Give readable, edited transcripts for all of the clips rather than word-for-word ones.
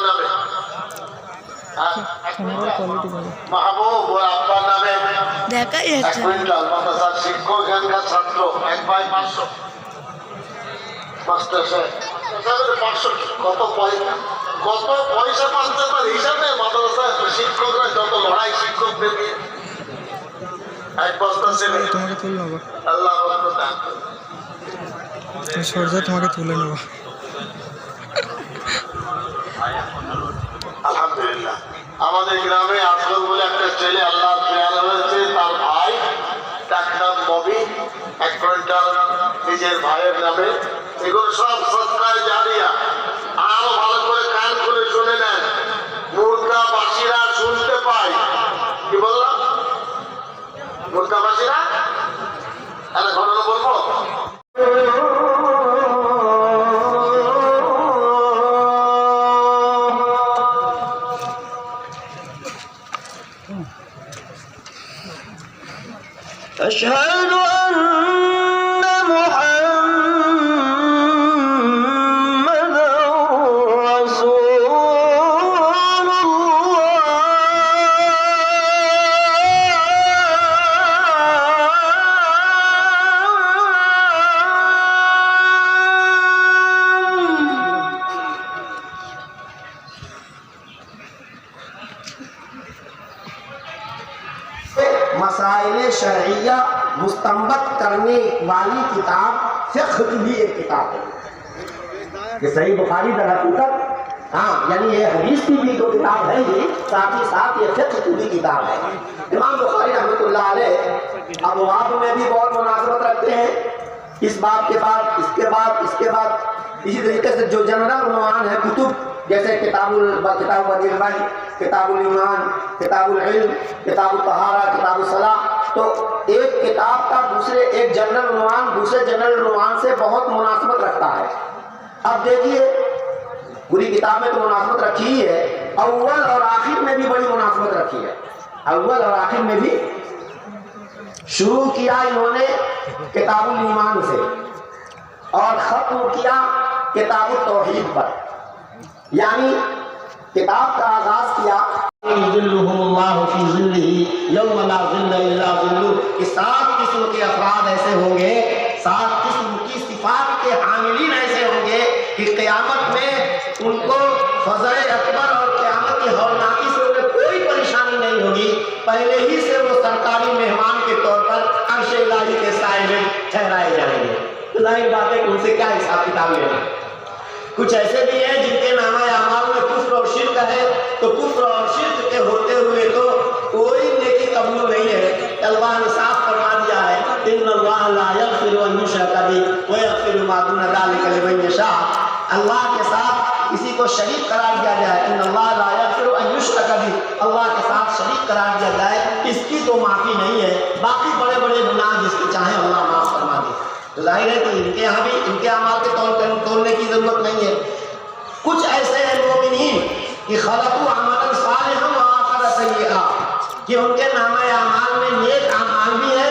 আব্বার নামে, মাহবুব ওর আব্বার নামে দেখাই 1 কুইন্টাল মাদ্রাসার শিক্ষক এখানকার ছাত্র 1 ভাই 500 মাস্টার সাহেব 500 কত পয়সা পাচ্ছে তার হিসাবে মাদ্রাসায় শিক্ষকরা যত লড়াই শিক্ষকদের নিয়ে 1 বস্তা ছেলে তোমাকে তুলে নেবো আল্লাহ সরজা তোমাকে তুলে নেবো আলহামদুলিল্লাহ আমাদের গ্রামে আসল বলে একটা ছেলে আল্লাহ প্রেয়ার হয়েছে তার ভাই তার নাম ববি 1 কুইন্টাল নিজের ভাইয়ের নামে এগুলো সব সৎকারে জারিয়া আরো ভালো করে কান খুলে শুনে নেন মুর্দাবাসীরা শুনতে পায় কি বললাম মুর্দাবাসীরা একটা ঘটনা বলবো أشهد أن محمدا رسول मसाइल शरइया मुस्तंबत करने वाली किताब फिक्र की भी एक किताब है। ये सही बुखारी दर हकीकत हाँ यानी ये हदीस की भी जो किताब है ये साथ ही साथ ये फिक्र की भी किताब है। इमाम बुखारी रहमतुल्लाह अलैह अबवाब में भी बहुत मुनासबत रखते हैं इस बात के बाद इसके बाद इसके बाद इसी तरीके से जो जनरल उन्वान है कुतुब जैसे किताबुल ईमान, किताबुल इल्म, किताबुल तहारा, किताबुल सलाह, तो एक किताब का दूसरे एक जनरल उन्वान दूसरे जनरल उन्वान से बहुत मुनासबत रखता है। अब देखिए पूरी किताब में तो मुनासबत रखी ही है, अव्वल और आखिर में भी बड़ी मुनासबत रखी है। अव्वल और आखिर में भी शुरू किया इन्होंने किताबुल ईमान से और खत्म किया किताबुल तौहीद पर, यानी किताब का आगाज किया 7 किस्म के अफराद ऐसे होंगे, 7 किस्म की सिफात के हामिलीन ऐसे होंगे कि क़यामत में उनको फज़ल अकबर और क़यामत की हौलनाकी से उन्हें कोई परेशानी नहीं होगी। पहले ही से वो सरकारी मेहमान के तौर पर अर्श इलाही के साए में ठहराए जाएंगे। तो जाहिर बात है कि उनसे क्या हिसाब किताब लेना। कुछ ऐसे भी हैं जिनके नामा अमाल में कुफ्र और शिर्क है, तो कुफ्र और शिर्क के होते हुए तो कोई नेकी कबूल नहीं है। अल्लाह ने साफ फरमा दिया है इन्नल्लाह ला यग़फ़िरु अन युशरका बिही व यग़फ़िरु मा दून ज़ालिका लिमन यशा। अल्लाह के साथ किसी को शरीक करार दिया जाए, इन्नल्लाह ला यग़फ़िरु अन युशरका बिही, अल्लाह के साथ शरीक करार दिया जाए, इसकी तो माफ़ी नहीं है। बाकी बड़े बड़े गुनाह जिसके चाहे अल्लाह माफ़ फरमा दे। तो जाहिर है कि इनके यहाँ भी इनके अमाल के तोड़ने की जरूरत नहीं है। कुछ ऐसे हैं मोमिनीन कि खलक़ू अमलन सालिहन व आखर सय्यआ, कि उनके नामा अमाल में नेक अमाल भी है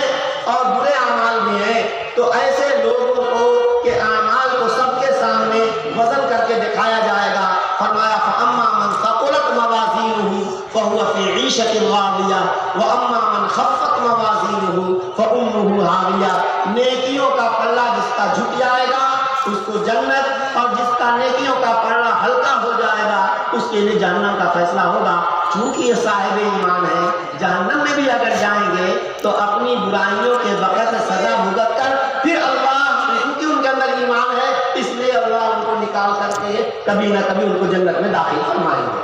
और बुरे अमाल भी हैं। तो ऐसे लोगों को के अमाल को सबके सामने वजन करके दिखाया जाएगा। फरमाया फअम्मा मन सक़ुलत मवाज़ीनुहु फ़हुव फ़ी ईशतिन राज़िया व अम्मा मन ख़फ़्फ़त मवाज़ीनुहु फ़उम्मुहु हाविया। नेकियों का पल्ला जिसका झुक जाएगा उसको जन्नत, और जिसका नेकियों का पल्ला हल्का हो जाएगा उसके लिए जहन्नम का फैसला होगा। चूंकि ये साहिब ईमान है, जहन्नम में भी अगर जाएंगे तो अपनी बुराइयों के वक़्त सजा भुगत कर फिर अल्लाह, क्योंकि उनके अंदर ईमान है इसलिए अल्लाह उनको निकाल करके कभी ना कभी उनको जन्नत में दाखिल फरमाएंगे।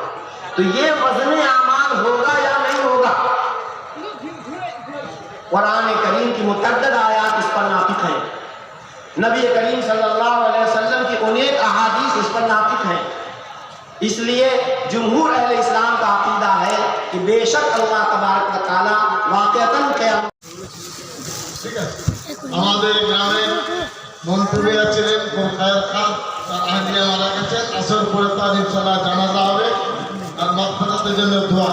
तो ये वज़न आमाल होगा या नहीं होगा? कुरान करीम की मुतअद्दिद आयात इस पर नातिक हैं। नबी करीम सल्लल्लाहु अलैहि वसल्लम की अनेक अहादीस इस पर नातिक हैं। इसलिए जमहूर अहले इस्लाम का अकीदा है कि बेशक अल्लाह तबारक व तआला वाक़अतन क़यामत। ঠিক আছে, আমাদের গ্রামে মন্ত্রীরা ছিলেন খায়ের খান, তার আহলিয়া মারা গেছে। আসর পরে তার ইনশাআল্লাহ জানাজা হবে আর মাগফিরাতের জন্য দোয়া।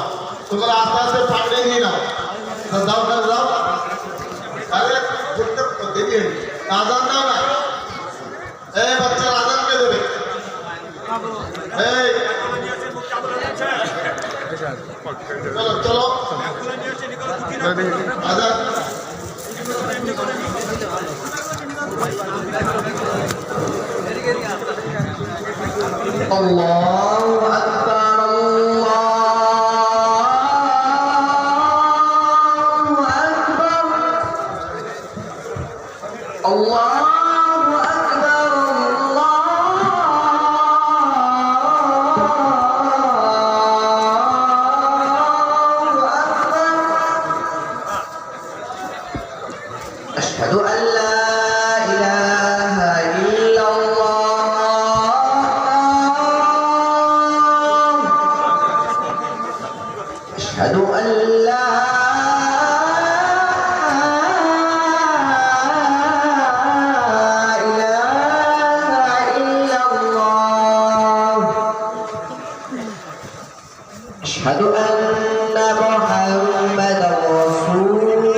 তোমরা আস্তে আস্তে পাগড়ি নিয়ে নাও, দাও করে দাও। আরে দেখতে দেরি হয়ে আজান দাও না, এই বাচ্চা আজান কে দেবে? এই চলো আজাদ अल्लाहु अकबर अल्लाहु अकबर अशहदु अन ला इलाहा इल्लल्लाह अशहदु अन ला इलाहा इल्लल्लाह अशहदु अन्ना मुहम्मदर रसूलुल्लाह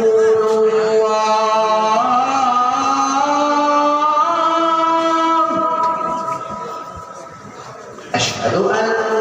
अशहदु अन